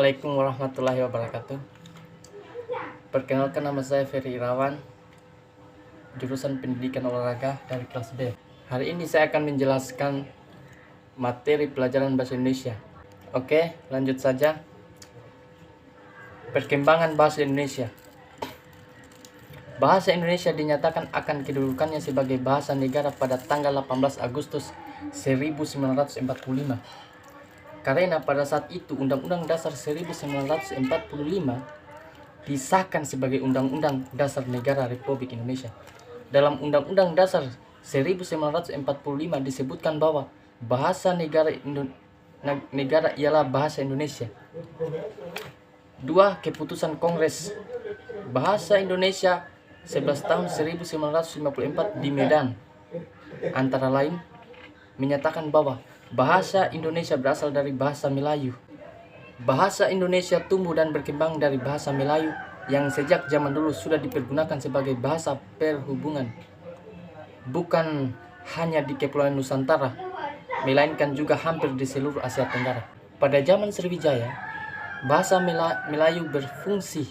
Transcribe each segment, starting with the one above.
Assalamualaikum warahmatullahi wabarakatuh. Perkenalkan, nama saya Ferry Irawan, jurusan Pendidikan Olahraga dari kelas B. Hari ini saya akan menjelaskan materi pelajaran bahasa Indonesia. Oke, lanjut saja. Perkembangan bahasa Indonesia. Bahasa Indonesia dinyatakan akan kedudukannya sebagai bahasa negara pada tanggal 18 Agustus 1945. Karena pada saat itu Undang-Undang Dasar 1945 disahkan sebagai Undang-Undang Dasar Negara Republik Indonesia. Dalam Undang-Undang Dasar 1945 disebutkan bahwa bahasa negara ialah bahasa Indonesia. 2. Keputusan Kongres Bahasa Indonesia 11 tahun 1954 di Medan antara lain menyatakan bahwa bahasa Indonesia berasal dari bahasa Melayu. Bahasa Indonesia tumbuh dan berkembang dari bahasa Melayu yang sejak zaman dulu sudah dipergunakan sebagai bahasa perhubungan. Bukan hanya di Kepulauan Nusantara, melainkan juga hampir di seluruh Asia Tenggara. Pada zaman Sriwijaya, bahasa Melayu berfungsi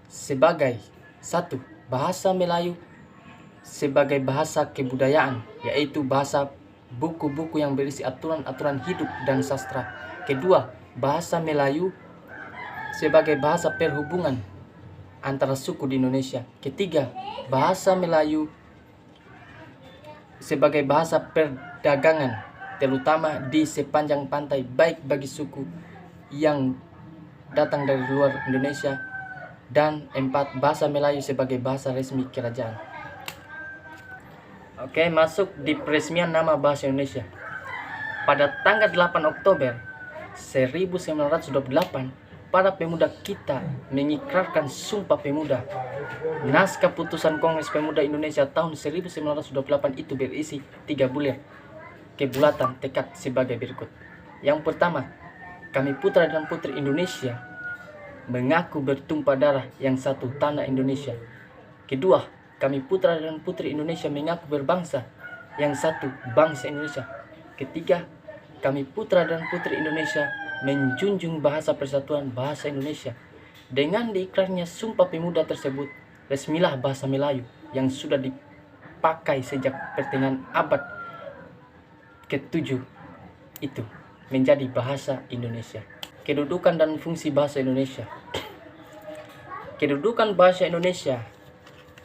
sebagai 1. Bahasa Melayu sebagai bahasa kebudayaan, yaitu bahasa buku-buku yang berisi aturan-aturan hidup dan sastra. Kedua, bahasa Melayu sebagai bahasa perhubungan antara suku di Indonesia. Ketiga, bahasa Melayu sebagai bahasa perdagangan, terutama di sepanjang pantai, baik bagi suku yang datang dari luar Indonesia. Dan 4, bahasa Melayu sebagai bahasa resmi kerajaan. Oke, masuk di peresmian nama bahasa Indonesia. Pada tanggal 8 Oktober 1928, para pemuda kita mengikrarkan Sumpah Pemuda. Naskah Putusan Kongres Pemuda Indonesia tahun 1928 itu berisi 3 bulir kebulatan tekad sebagai berikut. Yang pertama, kami putra dan putri Indonesia mengaku bertumpah darah yang satu tanah Indonesia. Kedua, kami putra dan putri Indonesia mengaku berbangsa yang satu bangsa Indonesia. Ketiga, kami putra dan putri Indonesia menjunjung bahasa persatuan bahasa Indonesia. Dengan diikrarnya Sumpah Pemuda tersebut, resmilah bahasa Melayu yang sudah dipakai sejak pertengahan abad ke-7 itu menjadi bahasa Indonesia. Kedudukan dan fungsi bahasa Indonesia. Kedudukan bahasa Indonesia.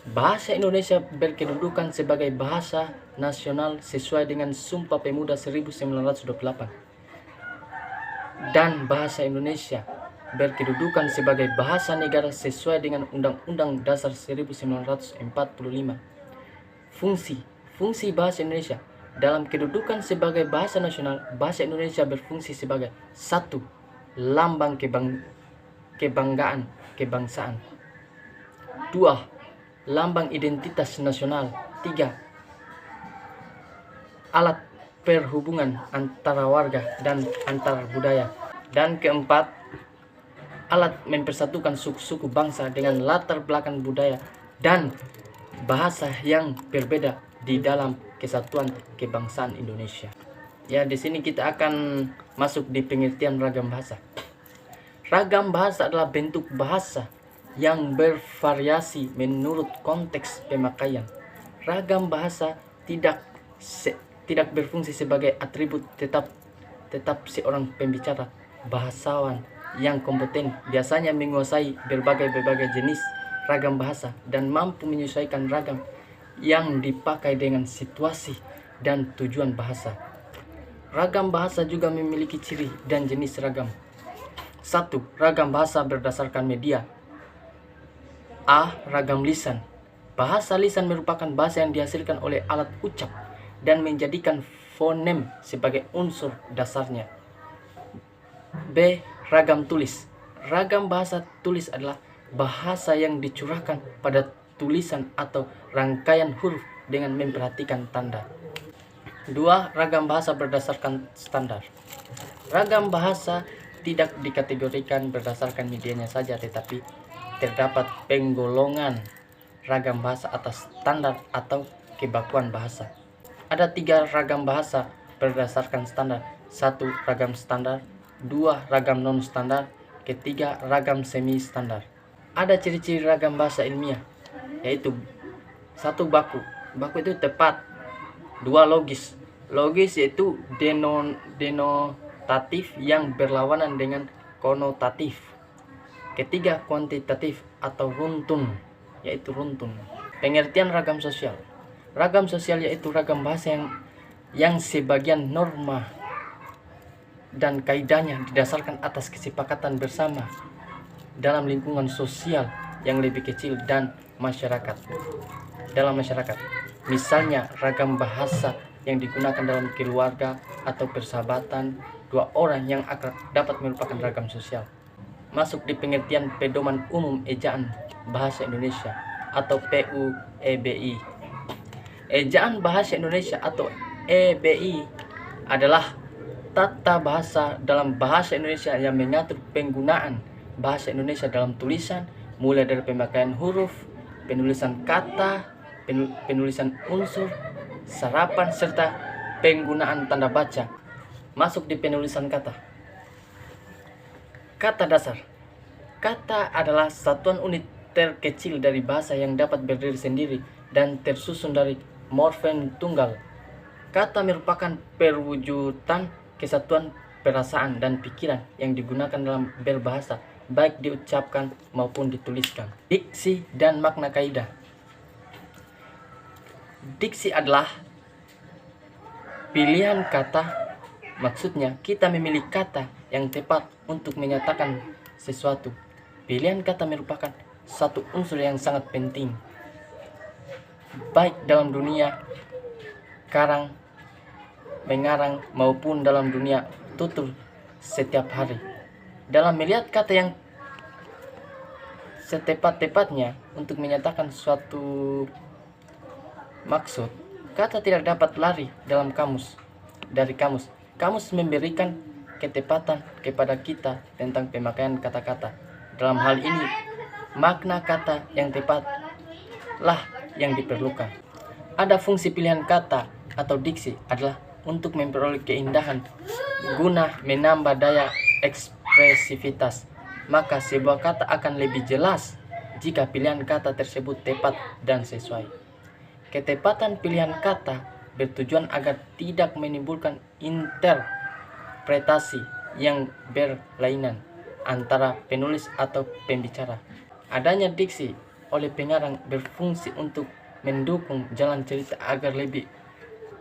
Bahasa Indonesia berkedudukan sebagai bahasa nasional sesuai dengan Sumpah Pemuda 1928. Dan bahasa Indonesia berkedudukan sebagai bahasa negara sesuai dengan Undang-Undang Dasar 1945. Fungsi bahasa Indonesia. Dalam kedudukan sebagai bahasa nasional, bahasa Indonesia berfungsi sebagai 1. Lambang kebanggaan kebangsaan. 2. Lambang identitas nasional. 3. Alat perhubungan antara warga dan antar budaya. Dan keempat, alat mempersatukan suku-suku bangsa dengan latar belakang budaya dan bahasa yang berbeda di dalam kesatuan kebangsaan Indonesia. Ya, di sini kita akan masuk di pengertian ragam bahasa. Ragam bahasa adalah bentuk bahasa yang bervariasi menurut konteks pemakaian. Ragam bahasa tidak berfungsi sebagai atribut tetap seorang pembicara. Bahasawan yang kompeten biasanya menguasai berbagai jenis ragam bahasa dan mampu menyesuaikan ragam yang dipakai dengan situasi dan tujuan bahasa. Ragam bahasa juga memiliki ciri dan jenis ragam. 1. Ragam bahasa berdasarkan media. A. Ragam lisan. Bahasa lisan merupakan bahasa yang dihasilkan oleh alat ucap dan menjadikan fonem sebagai unsur dasarnya. B. Ragam tulis. Ragam bahasa tulis adalah bahasa yang dicurahkan pada tulisan atau rangkaian huruf dengan memperhatikan tanda. 2. Ragam bahasa berdasarkan standar. Ragam bahasa tidak dikategorikan berdasarkan medianya saja, tetapi terdapat penggolongan ragam bahasa atas standar atau kebakuan bahasa. Ada 3 ragam bahasa berdasarkan standar. 1. Ragam standar. 2. Ragam non standar. Ketiga, ragam semi standar. Ada ciri-ciri ragam bahasa ilmiah, yaitu 1. Baku. Baku itu tepat. 2. Logis. Logis yaitu denotatif yang berlawanan dengan konotatif. Ketiga, kuantitatif atau runtun, yaitu runtun. Pengertian ragam sosial. Ragam sosial yaitu ragam bahasa yang sebagian norma dan kaidahnya didasarkan atas kesepakatan bersama dalam lingkungan sosial yang lebih kecil dan dalam masyarakat. Misalnya ragam bahasa yang digunakan dalam keluarga atau persahabatan dua orang yang akrab dapat merupakan ragam sosial. Masuk di pengertian pedoman umum ejaan bahasa Indonesia atau PUEBI. Ejaan bahasa Indonesia atau EBI adalah tata bahasa dalam bahasa Indonesia yang mengatur penggunaan bahasa Indonesia dalam tulisan, mulai dari pemakaian huruf, penulisan kata, penulisan unsur, sarapan, serta penggunaan tanda baca. Masuk di penulisan kata. Kata dasar. Kata adalah satuan unit terkecil dari bahasa yang dapat berdiri sendiri dan tersusun dari morfem tunggal. Kata merupakan perwujudan kesatuan perasaan dan pikiran yang digunakan dalam berbahasa, baik diucapkan maupun dituliskan. Diksi dan makna kaidah. Diksi adalah pilihan kata, maksudnya kita memilih kata yang tepat untuk menyatakan sesuatu. Pilihan kata merupakan satu unsur yang sangat penting, baik dalam dunia karang, mengarang maupun dalam dunia tutur setiap hari. Dalam melihat kata yang setepat-tepatnya untuk menyatakan suatu maksud, kata tidak dapat lari dari kamus. Kamus memberikan ketepatan kepada kita tentang pemakaian kata-kata. Dalam hal ini, makna kata yang tepatlah yang diperlukan. Ada fungsi pilihan kata atau diksi adalah untuk memperoleh keindahan guna menambah daya ekspresivitas. Maka sebuah kata akan lebih jelas jika pilihan kata tersebut tepat dan sesuai. Ketepatan pilihan kata bertujuan agar tidak menimbulkan interpretasi yang berlainan antara penulis atau pembicara. Adanya diksi oleh pengarang berfungsi untuk mendukung jalan cerita agar lebih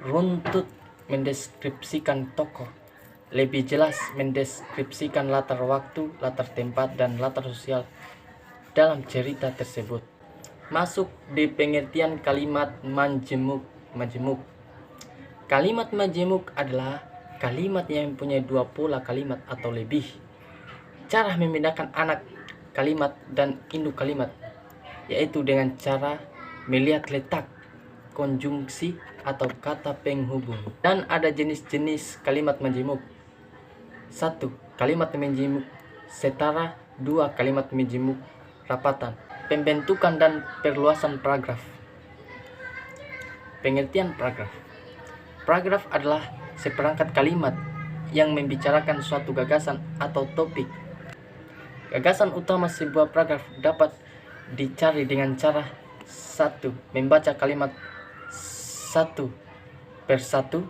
runtut mendeskripsikan tokoh, lebih jelas mendeskripsikan latar waktu, latar tempat, dan latar sosial dalam cerita tersebut. Masuk di pengertian kalimat majemuk. Kalimat majemuk adalah kalimat yang mempunyai dua pola kalimat atau lebih. Cara membedakan anak kalimat dan induk kalimat, yaitu dengan cara melihat letak konjungsi atau kata penghubung. Dan ada jenis-jenis kalimat majemuk. 1. Kalimat majemuk setara. 2. Kalimat majemuk rapatan. Pembentukan dan perluasan paragraf. Pengertian paragraf. Paragraf adalah seperangkat kalimat yang membicarakan suatu gagasan atau topik. Gagasan utama sebuah paragraf dapat dicari dengan cara 1. Membaca kalimat satu per satu.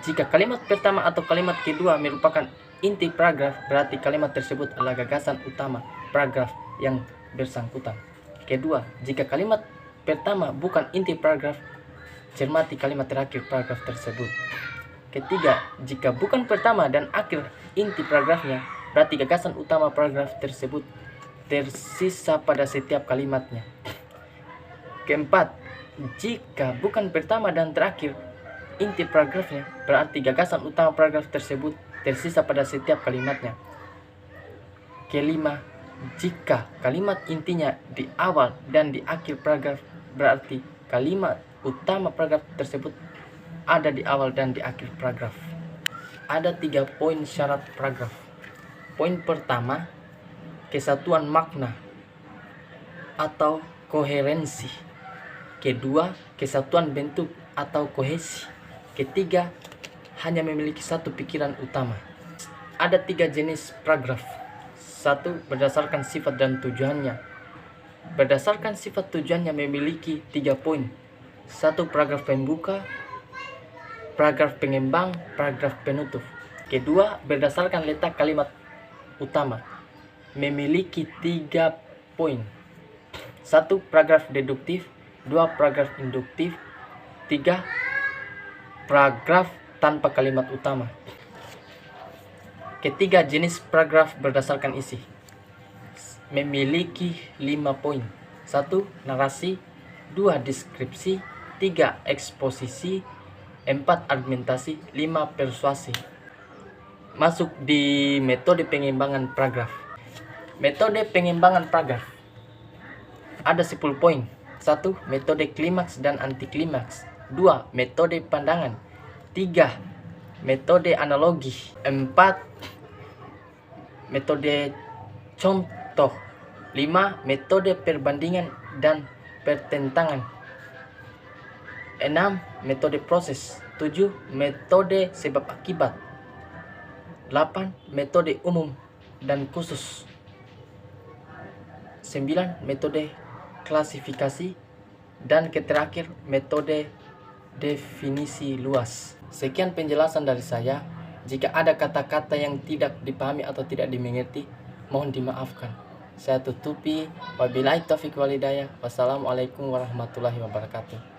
Jika kalimat pertama atau kalimat kedua merupakan inti paragraf, berarti kalimat tersebut adalah gagasan utama paragraf yang bersangkutan. Kedua, jika kalimat pertama bukan inti paragraf, cermati kalimat terakhir paragraf tersebut. Ketiga, jika bukan pertama dan akhir inti paragrafnya, berarti gagasan utama paragraf tersebut tersisa pada setiap kalimatnya. Keempat, jika bukan pertama dan terakhir inti paragrafnya, berarti gagasan utama paragraf tersebut tersisa pada setiap kalimatnya. Kelima, jika kalimat intinya di awal dan di akhir paragraf, berarti kalimat utama paragraf tersebut ada di awal dan di akhir paragraf. Ada 3 poin syarat paragraf. Poin pertama, kesatuan makna atau koherensi. Kedua, kesatuan bentuk atau kohesi. Ketiga, hanya memiliki satu pikiran utama. Ada 3 jenis paragraf. Satu, berdasarkan sifat dan tujuannya. Berdasarkan sifat tujuannya memiliki 3 poin. Satu, paragraf pembuka, paragraf pengembang, paragraf penutup. Kedua, berdasarkan letak kalimat utama memiliki 3 poin. Satu, paragraf deduktif. Dua, paragraf induktif. Tiga, paragraf tanpa kalimat utama. Ketiga, jenis paragraf berdasarkan isi memiliki 5 poin. Satu, narasi. Dua, deskripsi. Tiga, eksposisi. Empat, argumentasi. Lima, persuasi. Masuk di metode pengembangan paragraf. Metode pengembangan paragraf ada 10 poin. Satu, metode klimaks dan anti klimaks. Dua, metode pandangan. Tiga, metode analogi. Empat, metode contoh. 5. Metode perbandingan dan pertentangan. 6. Metode proses. 7. Metode sebab akibat. 8. Metode umum dan khusus. 9. Metode klasifikasi. Dan terakhir, metode definisi luas. Sekian penjelasan dari saya. Jika ada kata-kata yang tidak dipahami atau tidak dimengerti, mohon dimaafkan. Saya tutupi. Wabillahi taufiq wal hidayah. Wassalamualaikum warahmatullahi wabarakatuh.